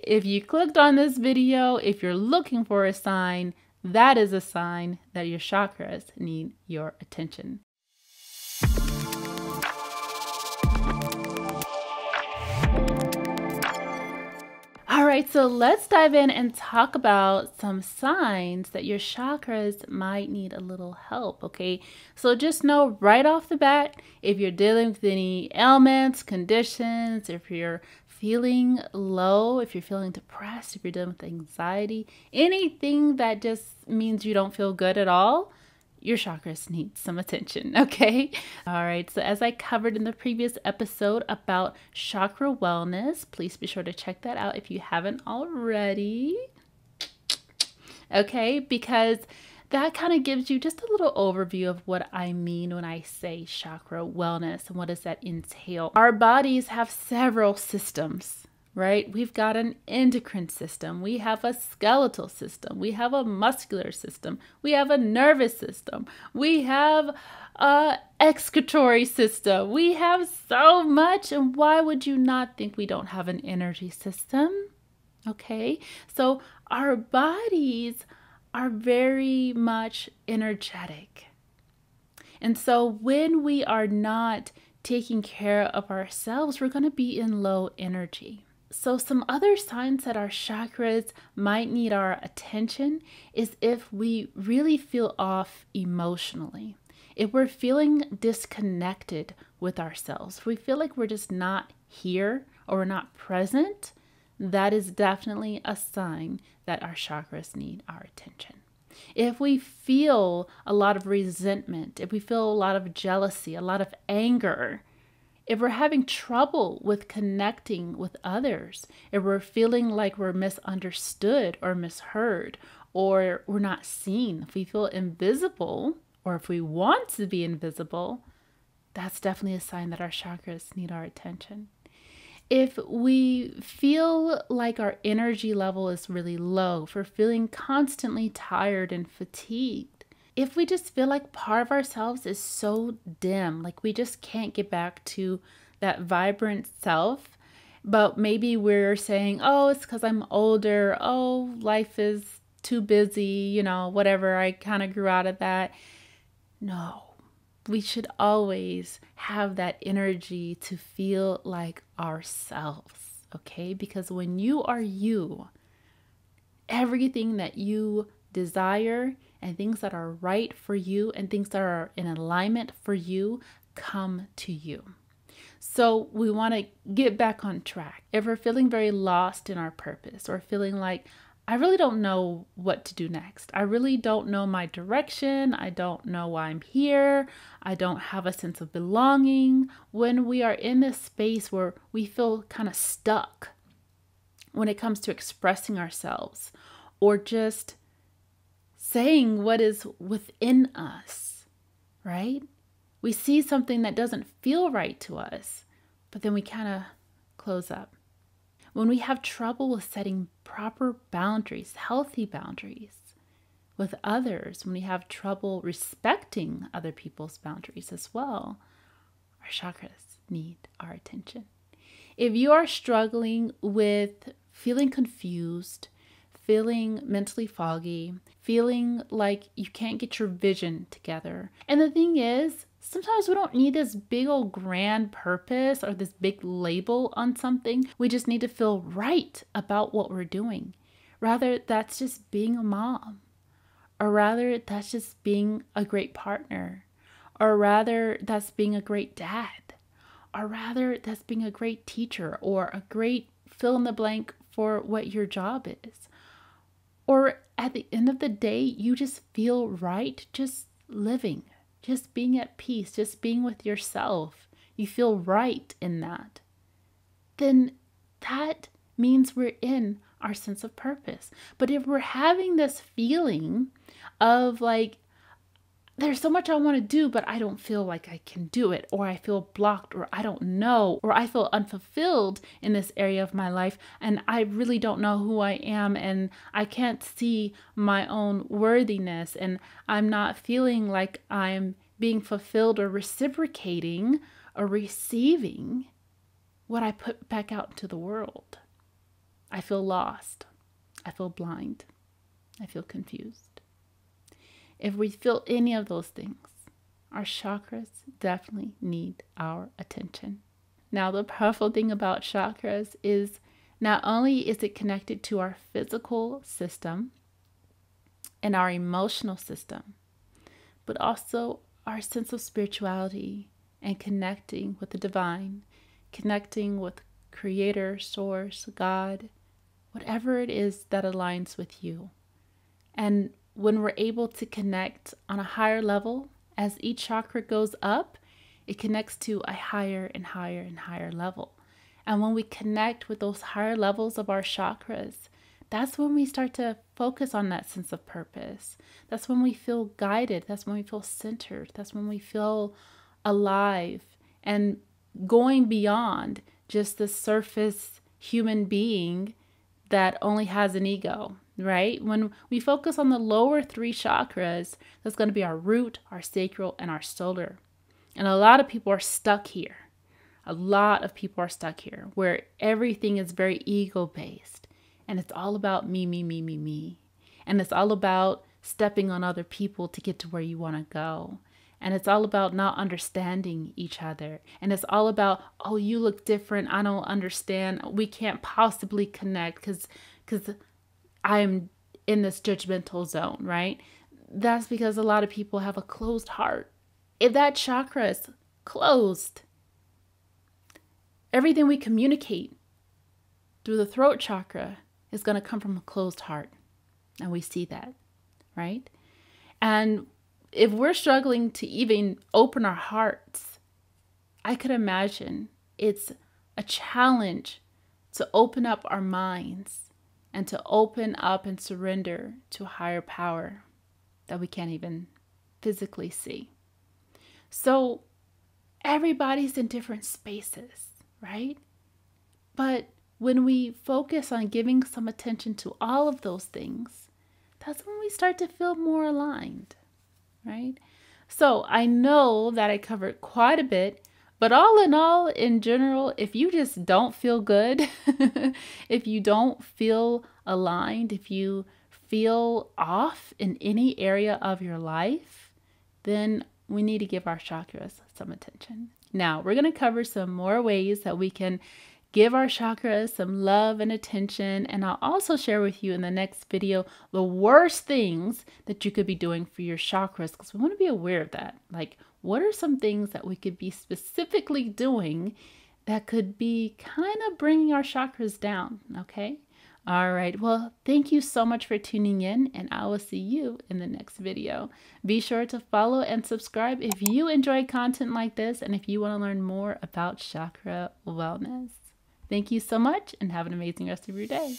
If you clicked on this video, if you're looking for a sign, that is a sign that your chakras need your attention. All right, so let's dive in and talk about some signs that your chakras might need a little help, okay? So just know right off the bat, if you're dealing with any ailments, conditions, if you're feeling low, if you're feeling depressed, if you're dealing with anxiety, anything that just means you don't feel good at all, your chakras need some attention, okay? All right, so as I covered in the previous episode about chakra wellness, please be sure to check that out if you haven't already. Okay, because that kind of gives you just a little overview of what I mean when I say chakra wellness and what does that entail. Our bodies have several systems, right? We've got an endocrine system, we have a skeletal system, we have a muscular system, we have a nervous system, we have a excretory system, we have so much. And why would you not think we don't have an energy system? Okay, so our bodies are very much energetic. And so when we are not taking care of ourselves, we're going to be in low energy. So some other signs that our chakras might need our attention is if we really feel off emotionally, if we're feeling disconnected with ourselves, if we feel like we're just not here or we're not present, that is definitely a sign that our chakras need our attention. If we feel a lot of resentment, if we feel a lot of jealousy, a lot of anger, if we're having trouble with connecting with others, if we're feeling like we're misunderstood or misheard, or we're not seen, if we feel invisible, or if we want to be invisible, that's definitely a sign that our chakras need our attention. If we feel like our energy level is really low, if we're feeling constantly tired and fatigued, if we just feel like part of ourselves is so dim, like we just can't get back to that vibrant self, but maybe we're saying, oh, it's because I'm older, oh, life is too busy, whatever, I kind of grew out of that. No, we should always have that energy to feel like ourselves, okay? Because when you are you, everything that you desire and things that are right for you and things that are in alignment for you come to you. So we want to get back on track. If we're feeling very lost in our purpose or feeling like, I really don't know what to do next. I really don't know my direction. I don't know why I'm here. I don't have a sense of belonging. When we are in this space where we feel kind of stuck when it comes to expressing ourselves or just saying what is within us, right? We see something that doesn't feel right to us, but then we kind of close up. When we have trouble with setting proper boundaries, healthy boundaries with others, when we have trouble respecting other people's boundaries as well, our chakras need our attention. If you are struggling with feeling confused, feeling mentally foggy, feeling like you can't get your vision together, and the thing is, sometimes we don't need this big old grand purpose or this big label on something. We just need to feel right about what we're doing. Rather, that's just being a mom. Or rather, that's just being a great partner. Or rather, that's being a great dad. Or rather, that's being a great teacher or a great fill in the blank for what your job is. Or at the end of the day, you just feel right just living. Just being at peace, just being with yourself, you feel right in that, then that means we're in our sense of purpose. But if we're having this feeling of like, there's so much I want to do, but I don't feel like I can do it, or I feel blocked, or I don't know, or I feel unfulfilled in this area of my life, and I really don't know who I am, and I can't see my own worthiness, and I'm not feeling like I'm being fulfilled or reciprocating or receiving what I put back out into the world. I feel lost. I feel blind. I feel confused. If we feel any of those things, our chakras definitely need our attention. Now, the powerful thing about chakras is not only is it connected to our physical system and our emotional system, but also our sense of spirituality and connecting with the divine, connecting with Creator, Source, God, whatever it is that aligns with you. And when we're able to connect on a higher level, as each chakra goes up, it connects to a higher and higher and higher level. And when we connect with those higher levels of our chakras, that's when we start to focus on that sense of purpose. That's when we feel guided. That's when we feel centered. That's when we feel alive and going beyond just the surface human being that only has an ego, right? When we focus on the lower three chakras, that's going to be our root, our sacral, and our solar. And a lot of people are stuck here. A lot of people are stuck here where everything is very ego-based. And it's all about me, me, me, me, me. And it's all about stepping on other people to get to where you want to go. And it's all about not understanding each other. And it's all about, oh, you look different. I don't understand. We can't possibly connect because I'm in this judgmental zone, right? That's because a lot of people have a closed heart. If that chakra is closed, everything we communicate through the throat chakra is going to come from a closed heart. And we see that, right? And if we're struggling to even open our hearts, I could imagine it's a challenge to open up our minds and to open up and surrender to a higher power that we can't even physically see. So everybody's in different spaces, right? But when we focus on giving some attention to all of those things, that's when we start to feel more aligned, right? So I know that I covered quite a bit, but all in all, in general, if you just don't feel good, if you don't feel aligned, if you feel off in any area of your life, then we need to give our chakras some attention. Now, we're going to cover some more ways that we can give our chakras some love and attention. And I'll also share with you in the next video the worst things that you could be doing for your chakras, because we want to be aware of that. Like, what are some things that we could be specifically doing that could be kind of bringing our chakras down? Okay. All right. Well, thank you so much for tuning in, and I will see you in the next video. Be sure to follow and subscribe if you enjoy content like this and if you want to learn more about chakra wellness. Thank you so much and have an amazing rest of your day.